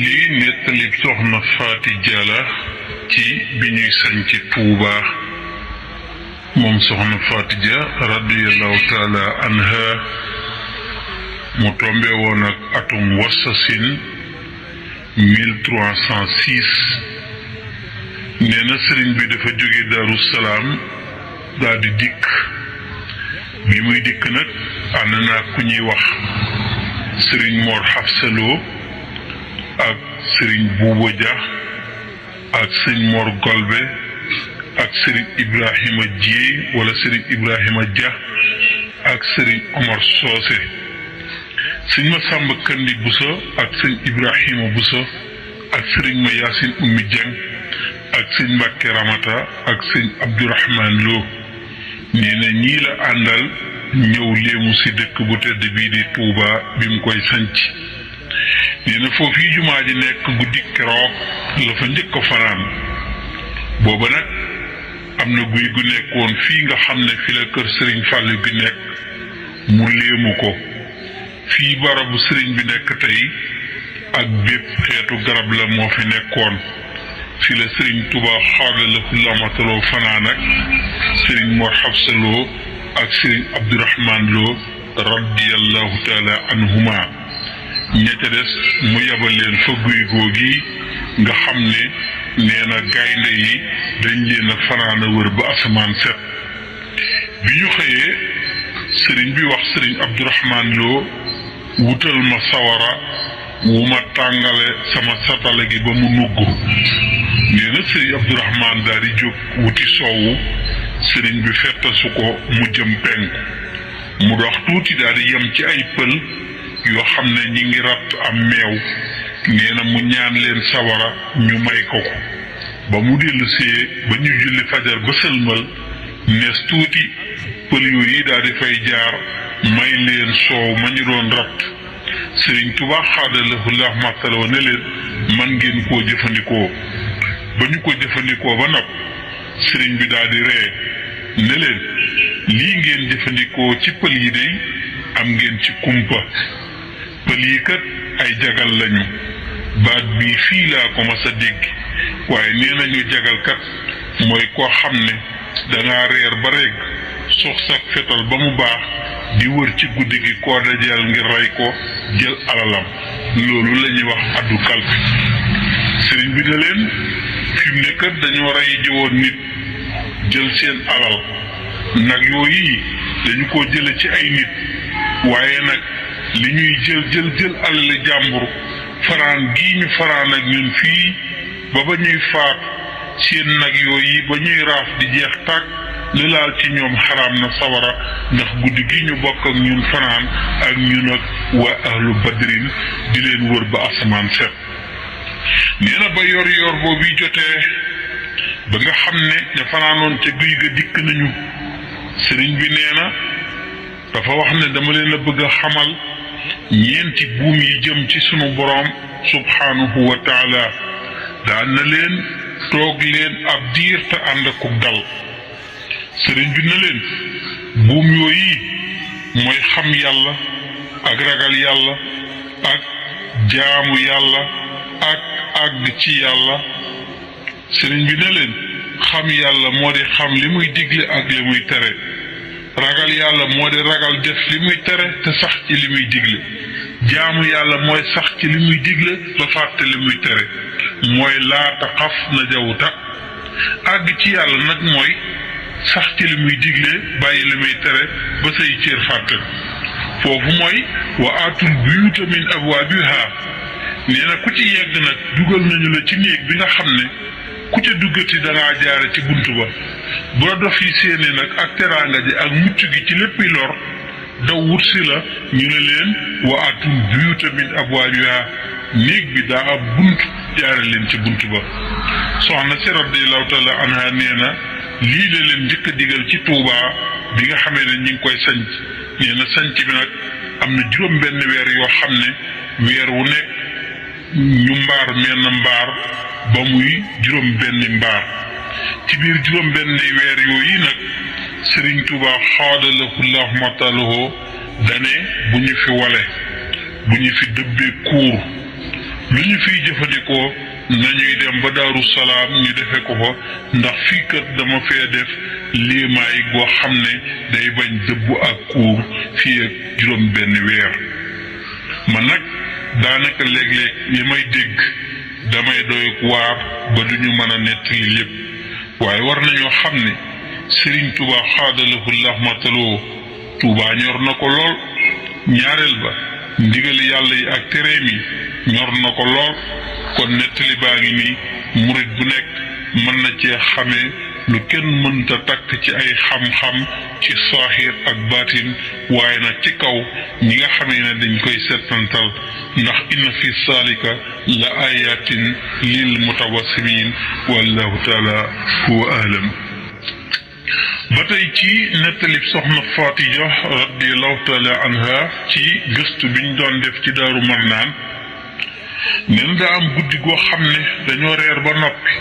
lii nettali soxna Faati Jala ci bi ñuy sañ ci Tuuba moom soxna Faati Ja radiyallahu taala anha mu tombe woon ak atum wasasin 1306 nee na sëriñ bi dafa jóge Daaru Salaam daal di dikk bi muy dikk nag ànd naa ku ñuy wax sëriñ Mor Xafsaloo ak sëriñ Buuba Ja ak sëriñ Mor Golbe ak sëriñ Ibrahima Jéey wala sëriñ Ibrahima Ja ak sëriñ Omar Soose sëriñ ma Sàmba Kandi Buso ak sëriñ Ibrahima Buso ak sëriñ ma Yaasin Ummi Jeng ak sëriñ Mbàkke Ramata ak sëriñ Abdourahman Lo nee na ñii la àndal ñëw léemu si dëkk bu tedd bii di Tuuba bi mu koy sanc nee na foofu yi jumaa ji nekk guddi keroog la fa njëkk a fanaan booba nag am na guy gu nekkoon fii nga xam ne fi la kër sëriñ Fàllu gi nekk mu léemu ko fii barabu sëriñ bi nekk tey ak bépp xeetu garab la moo fi nekkoon fi la sëriñ Tuubaa xaadalafu lamataloo fanaan ak sëriñ Mor Xafsaloo ak sëriñ Abdourahman Lo radiyallahu taala anhuma ñette des mu yabal leen fa guy googi nga xam ne nee na gaynde yi dañ leen a fanaan a wër ba asamaan set bi ñu xëyee sëriñ bi wax sëriñ Abdourahman Lo wutal ma sawara wu ma tàngale sama satala gi ba mu nugg nee na sëriñ Abdourahman daal di jóg wuti soowu sëriñ bi fettasu ko mu jëm penku mu dox tuuti daal di yem ci ay pël yoo xam ne ñi ngi ratt am meew nee na mu ñaan leen sawara ñu may ko ba mu dellusee ba ñu julli fajar ba sëlmal nees tuuti pël yooyu daal di fay jaar may leen soow ma ñu doon ratt sëriñ Tuubaa xaadalahu rahmatullah ne leen man ngeen koo jëfandikoo ba ñu ko jëfandikoo ba nopp sëriñ bi daal di ree ne leen lii ngeen jëfandikoo ci pël yi dey am ngeen ci kumpa pël yi kat ay jagal lañu baat bii fii laa ko mas a dégg waaye nee nañu jagalkat mooy koo xam ne dangaa reer ba rek sox sak fetal ba mu baax di wër ci guddi gi koo dajeel ngir rey ko jël alalam loolu la ñuy wax addu kalpe sëriñ bi ne leen fi mu ne kat dañoo rey jiwoon nit jël seen alal nag yooyu dañu ko jële ci ay nit waaye nag li ñuy jël alali jàmbur faraan gii ñu faraan ak ñun fii ba ñuy faat seen nag yooyu ba ñuy raaf di jeex tàkk li laal ci ñoom xaraam na sawara ndax guddi gi ñu bokk ak ñun fanaan ak ñun ak waa ahlu badrin di leen wër ba asamaan set nee na ba yor boobu jotee ba nga xam ne ña fanaanoon ca guy ga dikk nañu sëriñ bi nee na dafa wax ne dama leen a bëgg a xamal ñeenti buum yi jëm ci sunu boroom subhaanahu wa taala daan na leen toog leen ab diir te ànd ak dal sëriñ bi na leen buum yooyu mooy xam yàlla ak ragal yàlla ak jaamu yàlla ak àgg ci yàlla sëriñ bi ne leen xam yàlla moo di xam li muy digle ak li muy tere ragal yàlla moo di ragal def li muy tere te sax ci li muy digle jaamu yàlla mooy sax ci li muy digle ba fàtte li muy tere mooy laata xaf na jawta àgg ci yàlla nag mooy sax ci li muy digle bàyyi li muy tere ba say cër fàtte foofu mooy wa aatul buyuuta min abwaabiha nee na ku ci yegg nag dugal nañu la ci néeg bi nga xam ne ku ca duggati dangaa jaare ci bunt ba bu la dof yi séenee nag ak teraanga ji ak mucc gi ci léppi lor daw wut si la ñu ne leen wa atul buyuta min abwaabiha néeg bi daa ab bunt jaare leen ci bunt ba soxna si radiyallahu taala anha nee na lii la leen njëkk a digal ci Tuuba bi nga xamee ne ñi ngi koy sanc nee na sanc bi nag am na juróom benn weer yoo xam ne weer wu nekk ñu mbaar menn mbaar ba muy juróom benni mbaar ci biir juróom benni weer yooyu nag Sëriñ Tuuba xaadalahu rahmatullahi dane bu ñu fi wale bu ñu fi dëbbee kuur lu ñu fiy jëfandikoo nañuy dem ba Daaru Salaam ñu defe ko fa ndax fii kër dama fee def liimaay goo xam ne day bañ dëbb ak kuur fii ak juróom benn weer man nag daanaka léeg-léeg li may dégg damay doy waar ba duñu mën a nettali lépp waaye war nañoo xam ne Sëriñ Tuubaa xaadalahu lahmataloo Tuubaa ñor na ko lool ñaareel ba ndigali yàlla yi ak tereem yi ñor na ko lool kon nettali baa ngi nii murit bu nekk mën na cee xamee lu kenn mënta takk ci ay xam-xam ci saaxir ak baatin waaye nag ci kaw ñi nga xamee ne dañ koy settantal ndax inna fi saalika la ayatin lil mutawassimin wallahu taala huwa aalam ba tey ci nettalib soxna Faatija radiallahu taala anha ci gëstu biñ doon def ci Daaru Marnaan nen daa am guddi goo xam ne dañoo reer ba noppi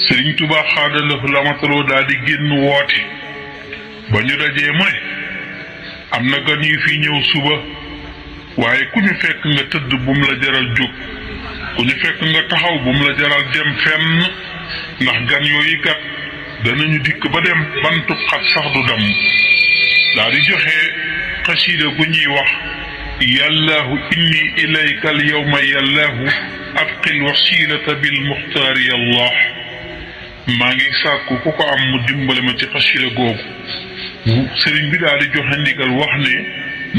Sëriñ Tuubaa xaadalahu lahmataloo daal di génn woote ba ñu dajee mu ne am na gan yu fi ñëw suba waaye ku ñu fekk nga tëdd bu mu la jaral jóg ku ñu fekk nga taxaw bu mu la jaral dem fenn ndax gan yooyu kat danañu dikk ba dem bantu xat sax du damm daal di joxe xasiida gu ñuy wax yàllaahu inni ilayka al yawma yàllaahu abqil wasilata bil muxtaari yàllaah maa ngi sàkku ku ko am mu dimbale ma ci xasiida googu sëriñ bi daal di joxe ndigal wax ne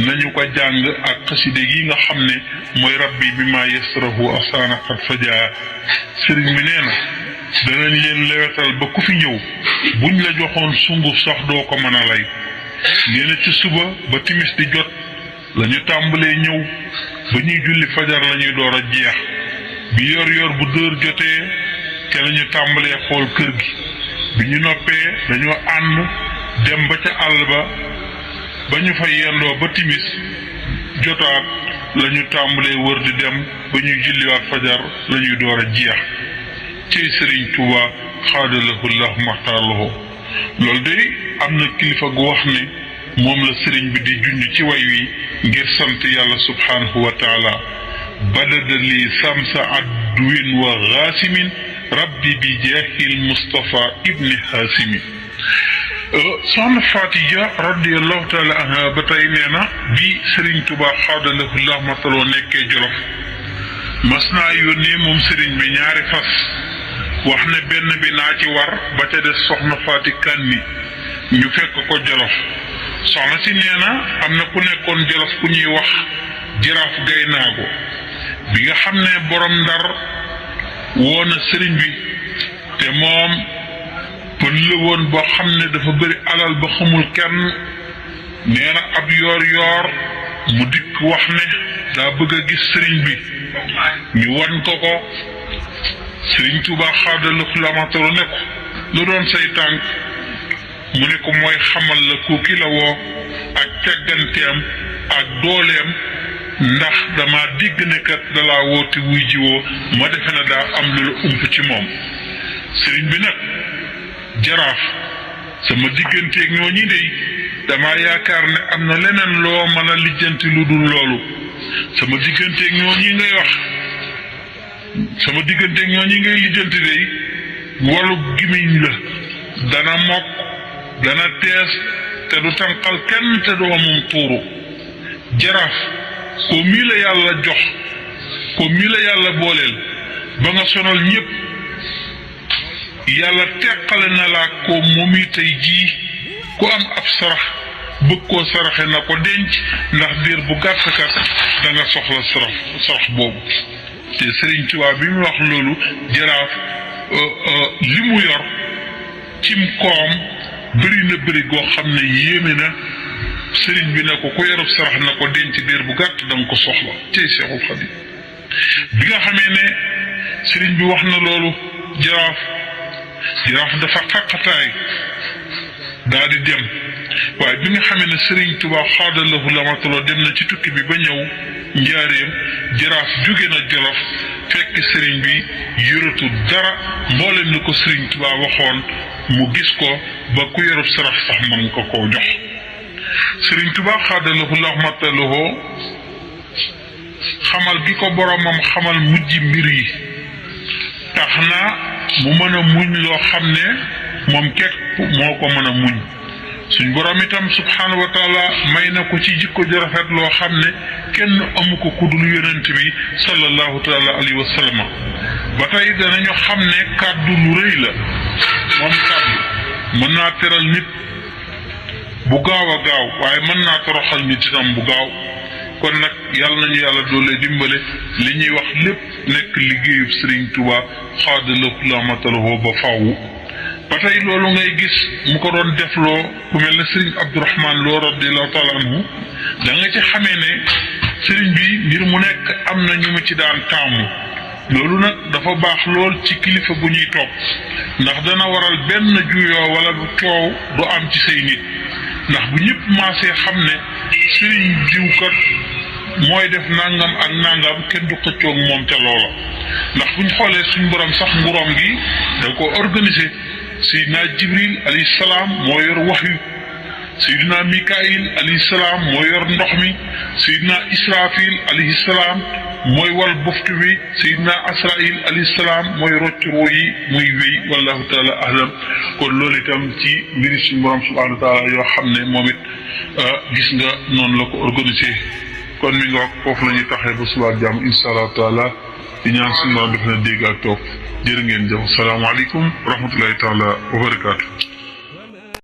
nañu ko jàng ak xasiida yi nga xam ne mooy rabbi bi ma yasrahu asaana xat fajaa sëriñ bi nee na danañ leen lewetal ba ku fi ñëw buñ la joxoon sunguf sax doo ko mën a lay nee na ci suba ba timis di jot lañu tàmbalee ñëw ba ñuy julli fajar lañuy door a jeex bi yor bu dër jotee te lañu tàmbalee xool kër gi bi ñu noppee dañoo ànd dem ba ca àll ba ñu fa yendoo ba timis jotaat lañu tàmbalee wër di dem ba ñuy julliwaat fajar lañuy door a jeex ci Sëriñ Tuubaa xaadalahu llahu maxtaarlahu loolu de am na kilifa gu wax ne moom la sëriñ bi di junj ci way wi ngir sant yàlla subhaanahu wa taala badada li samsa adduwin wa gaasimin rabbi bi jaahil Mustafa ibni Haasimi soxna Faatija radiallahu taala anha ba tey nee na bi Sëriñ Tuubaa xaadalahu llahu maxtaarlahu nekkee Jolof mas naa yónnee moom sëriñ bi ñaari fas wax ne benn bi naa ci war ba ca des soxna Faati Kanni ñu fekk ko Jolof soxna si nee na am na ku nekkoon Jolof ku ñuy wax Jaraaf Gaynaago bi nga xam ne borom Ndar woo na sëriñ bi te moom pël la woon boo xam ne dafa bëri alal ba xamul kenn nee na ab yoor mu dikk wax ne daa bëgg a gis sëriñ bi ñu wan ko Sëriñ Tuubaa xaadalahu lahmataloo ne ko lu doon say tànk mu ne ko mooy xamal la ku ki la woo ak càgganteem ak dooleem ndax dama digg ne kat dalaa woote wuy jiwoo ma defe na daa am lu la ump ci moom sëriñ bi nag jaraaf sama digganteeg ñoo ñi dey dama yaakaar ne am na leneen loo mën a lijjanti lu dul loolu sama digganteeg ñoo ñi ngay wax sama digganteeg ñoo ñi ngay lijjanti dey walu gimiñ la dana mokk dana tees te du tànqal kenn te du amum tuuru jaraaf ko mii la yàlla jox ko mii la yàlla booleel ba nga sonal ñépp yàlla teqale na laa ko moomi tey jii ku am ab sarax bëgg koo saraxe na ko denc ndax diir bu gàtt kat da nga soxla sarax boobu te Sëriñ Tuubaa bi mu wax loolu jaraaf li mu yor cim koom bëri goo xam ne yéeme na sëriñ bi ne ko ku yorub sarax na ko denc diir bu gàtt da nga ko soxla tey Seexul Xadiim bi nga xamee ne sëriñ bi wax na loolu jaraaf dafa xaqataay daa di dem waaye bi nga xamee ne Sëriñ Tuubaa xaadalahu lahmataloo dem na ci tukki bi ba ñëw njaareem jaraaf jóge na Jolof fekk sëriñ bi yoratu dara mboolem ni ko Sëriñ Tuubaa waxoon mu gis ko ba ku yorub sarax sax mën ko koo jox Sëriñ Tuubaa xaadalahu lahmataloo xamal gi ko boromam xamal mujj mbir yi tax na mu mën a muñ loo xam ne moom képp moo ko mën a muñ suñ borom itam subhanahu wa taala may na ko ci jikko ju rafet loo xam ne kenn amu ko kudul yonent bi sallallahu taala alayhi wa sallam ba tey danañu xam ne kàddu lu rëy la moom kàddu mën naa teral nit bu gaaw a gaaw waaye mën naa toroxal nit itam bu gaaw kon nag yàlla nañu yàlla doole dimbale li ñuy wax lépp nekk liggéeyub Sëriñ Tuubaa xaadalak lamatalahu ba faww ba tey loolu ngay gis mu ko doon defloo ku mel ne Sëriñ Abdourahman Lo radiyallahu taala anhu da nga ci xamee ne sëriñ bi mbir mu nekk am na ñu mu ci daan taamu loolu nag dafa baax lool ci kilifa bu ñuy topp ndax dana waral benn juyoo wala coow du am ci say nit ndax bu ñëpp maasee xam ne sëriñ diwkat mooy def nangam ak nangam kenn du xëccoog moom ca loola ndax buñ xoolee suñ borom sax nguroom gi da ko organiser Seydina Jibril alayhi salaam moo yor waxyu Seydina Mikail alayhi salaam moo yor ndox mi Seydina Israfil alayhi salaam mooy wal buftu bi Seydina Asrail alayhi salaam mooy rocc roo yi muy wéy wallahu taala ahlam kon loolu itam ci mbiri suñu borom subhanahu wa taala yoo xam ne moom it gis nga noonu la ko organisé kon mi nga wax foofu la ñuy taxee ba suba jàmm insha allah taala di ñaan suñu borom def na dégg ak topp jërë ngeen jëf salaamaaleykum wa rahmatullahi taala wa barakaatu